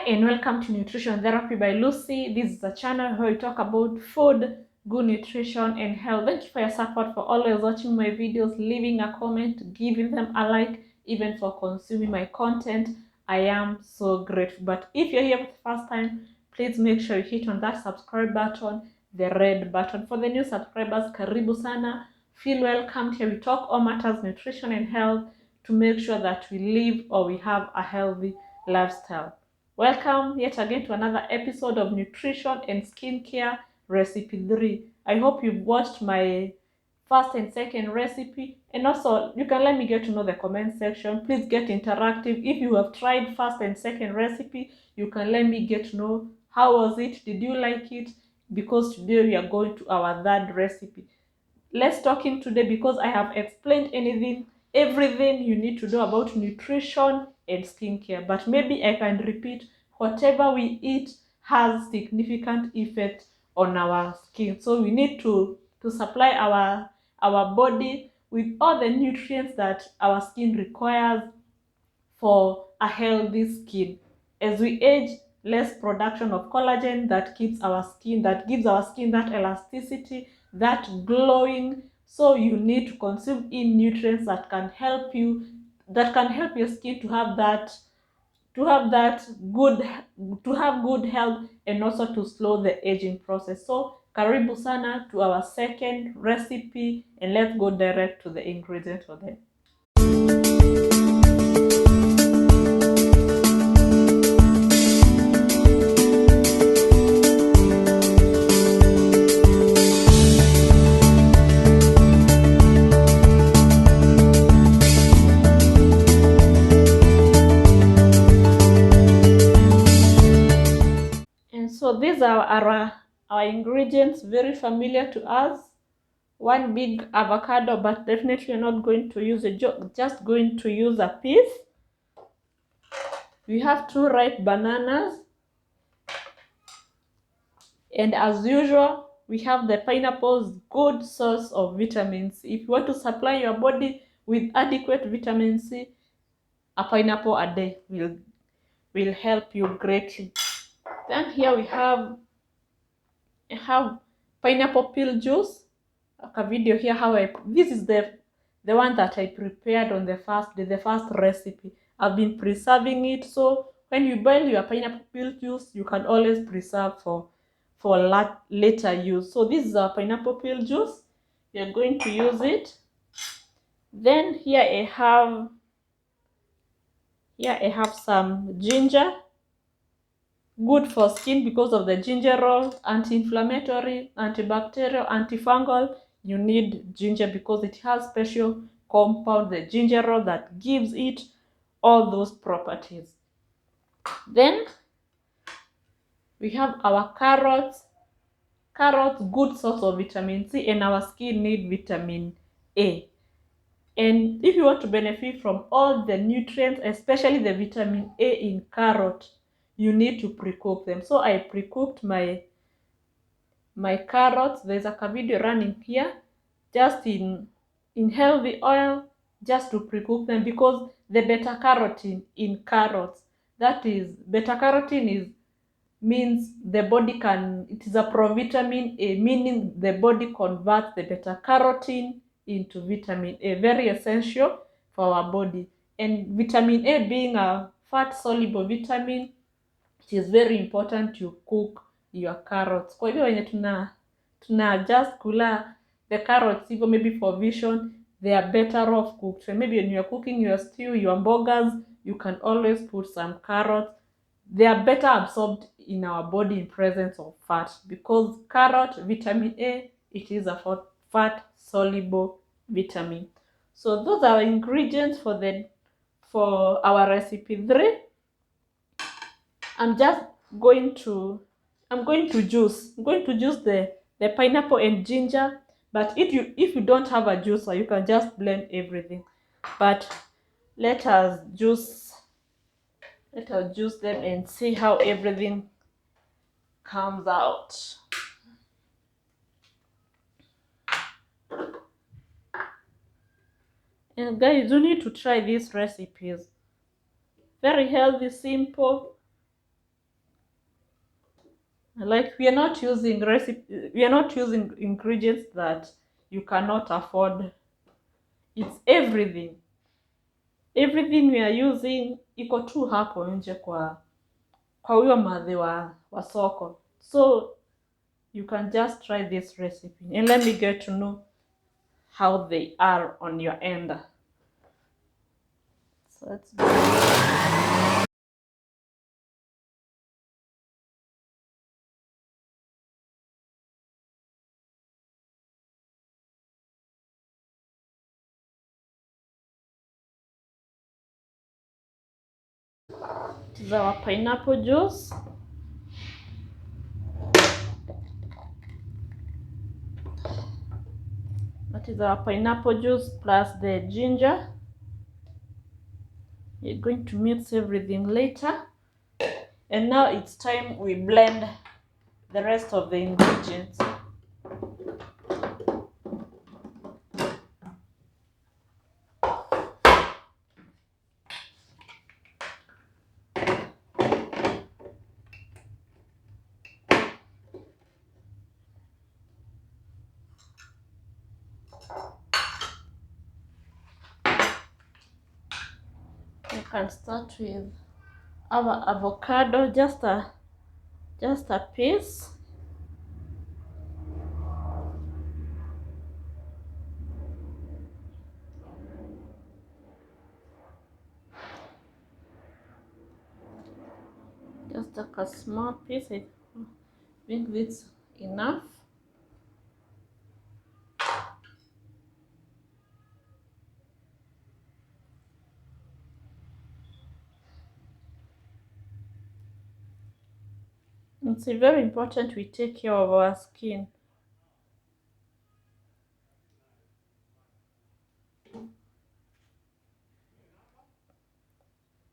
and welcome to Nutrition Therapy by Lucy. This is a channel where we talk about food, good nutrition, and health. Thank you for your support, for always watching my videos, leaving a comment, giving them a like, even for consuming my content. I am so grateful. But if you're here for the first time, please make sure you hit on that subscribe button, the red button. For the new subscribers, karibu sana. Feel welcome. Here we talk all matters nutrition and health to make sure that we live or we have a healthy lifestyle. Welcome yet again to another episode of Nutrition and Skincare Recipe 3. I hope you've watched my first and second recipe, and also you can let me get to know the comment section. Please get interactive. If you have tried first and second recipe, you can let me get to know how was it, did you like it, because today we are going to our third recipe. Let's talk in today because I have explained everything you need to know about nutrition and skincare, but maybe I can repeat. Whatever we eat has significant effect on our skin, so we need to supply our body with all the nutrients that our skin requires for a healthy skin. As we age, less production of collagen that gives our skin that elasticity, that glowing. So you need to consume in nutrients that can help your skin to have good health, and also to slow the aging process. So karibu sana to our second recipe, and let's go direct to the ingredients for them. So these are our ingredients, very familiar to us. One big avocado, but definitely you're not going to use just going to use a piece. We have 2 ripe bananas, and as usual we have the pineapples, good source of vitamin C. If you want to supply your body with adequate vitamin C, a pineapple a day will help you greatly. Then here we have pineapple peel juice. A video here this is the one that I prepared on the first day, the first recipe. I've been preserving it, so when you boil your pineapple peel juice, you can always preserve for later use. So this is our pineapple peel juice. You're going to use it. Then here I have some ginger, good for skin because of the gingerol, anti-inflammatory, antibacterial, antifungal. You need ginger because it has special compound, the gingerol, that gives it all those properties. Then we have our carrots, good source of vitamin C, and our skin need vitamin A. And if you want to benefit from all the nutrients, especially the vitamin A in carrot, you need to pre-cook them. So I pre-cooked my carrots. There's a video running here, just in healthy oil, just to pre-cook them, because the beta carotene in carrots, that is, beta carotene means the body it is a provitamin A, meaning the body converts the beta carotene into vitamin A, very essential for our body. And vitamin A being a fat soluble vitamin, it is very important to cook your carrots. Kwa hivyo wenye tuna just kula the carrots hivyo, maybe for vision, they are better off cooked. So maybe when you are cooking your stew, your burgers, you can always put some carrots. They are better absorbed in our body in presence of fat, because carrot, vitamin A, it is a fat soluble vitamin. So those are ingredients for our recipe 3. I'm going to juice the pineapple and ginger. But if you don't have a juicer, you can just blend everything. But let us juice them and see how everything comes out. And guys, you need to try these recipes. Very healthy, simple, Like, we are not using ingredients that you cannot afford. It's everything we are using iko tu hapo nje kwa huyo madhi wa soko. So you can just try this recipe and let me get to know how they are on your end. So let's go. This is our pineapple juice. That is our pineapple juice plus the ginger. We're going to mix everything later. And now it's time we blend the rest of the ingredients. We can start with our avocado, just a piece. Just a small piece. I think that's enough. It's very important we take care of our skin.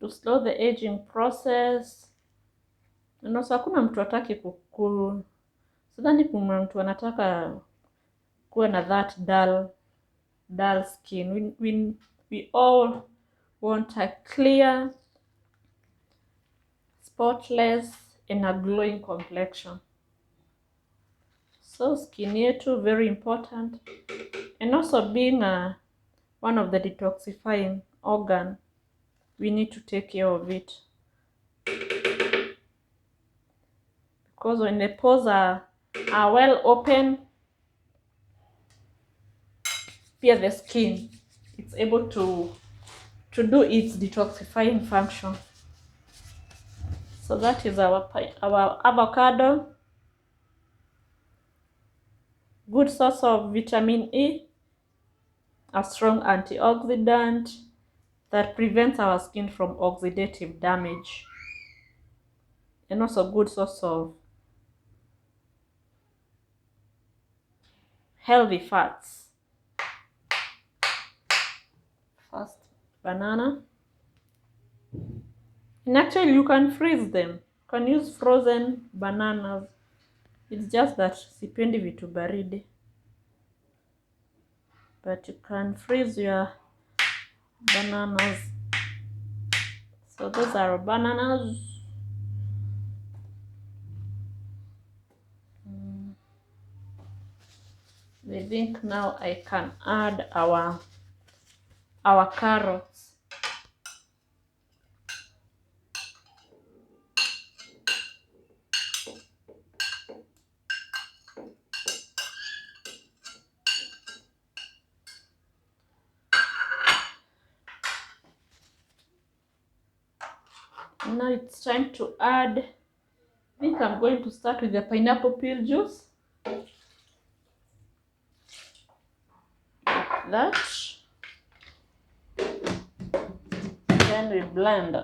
To slow the aging process. And also hakuna mtu hataki sidhani kuna mtu anataka kuwa na that dull skin. We all want a clear, spotless and a glowing complexion. So skin yetu very important, and also being one of the detoxifying organ, we need to take care of it, because when the pores are well open, via the skin, it's able to do its detoxifying function. So that is our avocado, good source of vitamin E, a strong antioxidant that prevents our skin from oxidative damage, and also good source of healthy fats. First, banana. And actually you can freeze them. You can use frozen bananas. It's just that sipendi vitu baridi. But you can freeze your bananas. So those are bananas. I think now I can add our carrots. Now it's time to add, I think I'm going to start with the pineapple peel juice. That. Then we blend.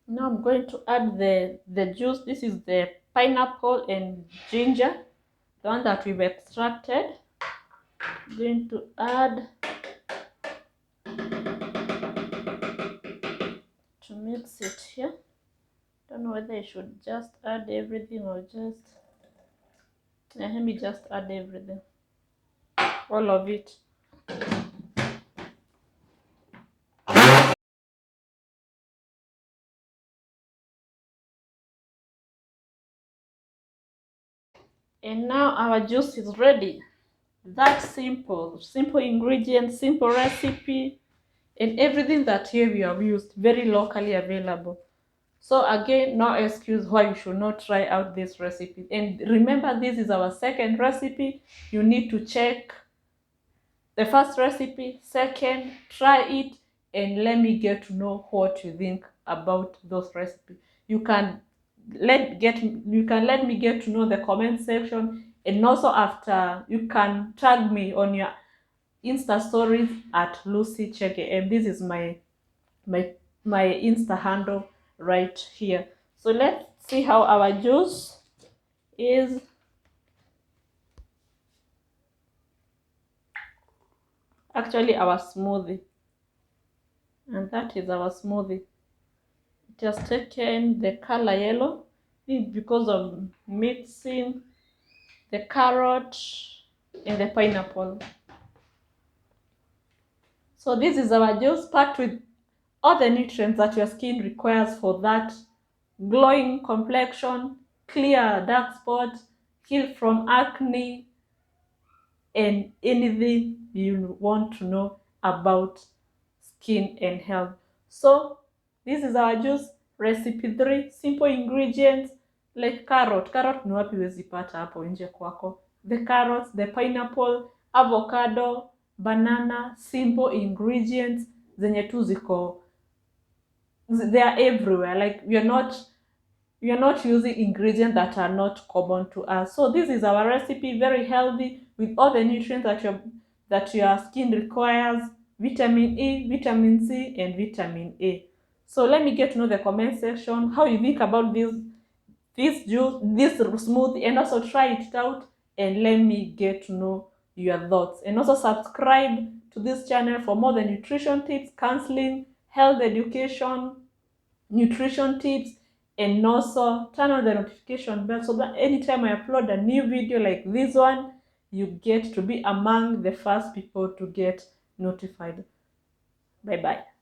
Now I'm going to add the juice. This is the pineapple and ginger, the one that we've extracted. I'm going to add to mix it here. Don't know whether I should just add everything or just, let me just add everything, all of it. And now our juice is ready. That simple ingredients, simple recipe, and everything that here we have used, very locally available. So again, no excuse why you should not try out this recipe. And remember, this is our second recipe. You need to check the first recipe, second, try it, and let me get to know what you think about those recipes. You can let me get to know the comment section, and also after you can tag me on your Insta stories at Lucy Cheke, and this is my my Insta handle right here. So let's see how our juice is. Actually our smoothie, and that is our smoothie. It has taken the color yellow because of mixing the carrot and the pineapple. So this is our juice packed with all the nutrients that your skin requires for that glowing complexion, clear dark spots, heal from acne, and anything you want to know about skin and health. So this is our juice recipe 3, simple ingredients like carrot ni wapi wezi pata hapo nje kwako, the carrots, the pineapple, avocado, banana, simple ingredients zenye tu ziko, they are everywhere. Like we are not using ingredients that are not common to us. So this is our recipe, very healthy with all the nutrients that your skin requires, vitamin E, vitamin C, and vitamin A. So let me get to know the comment section how you think about this juice, this smoothie, and also try it out and let me get to know your thoughts. And also subscribe to this channel for more than nutrition tips, counseling, health education, nutrition tips, and also turn on the notification bell so that anytime I upload a new video like this one, you get to be among the first people to get notified. Bye bye.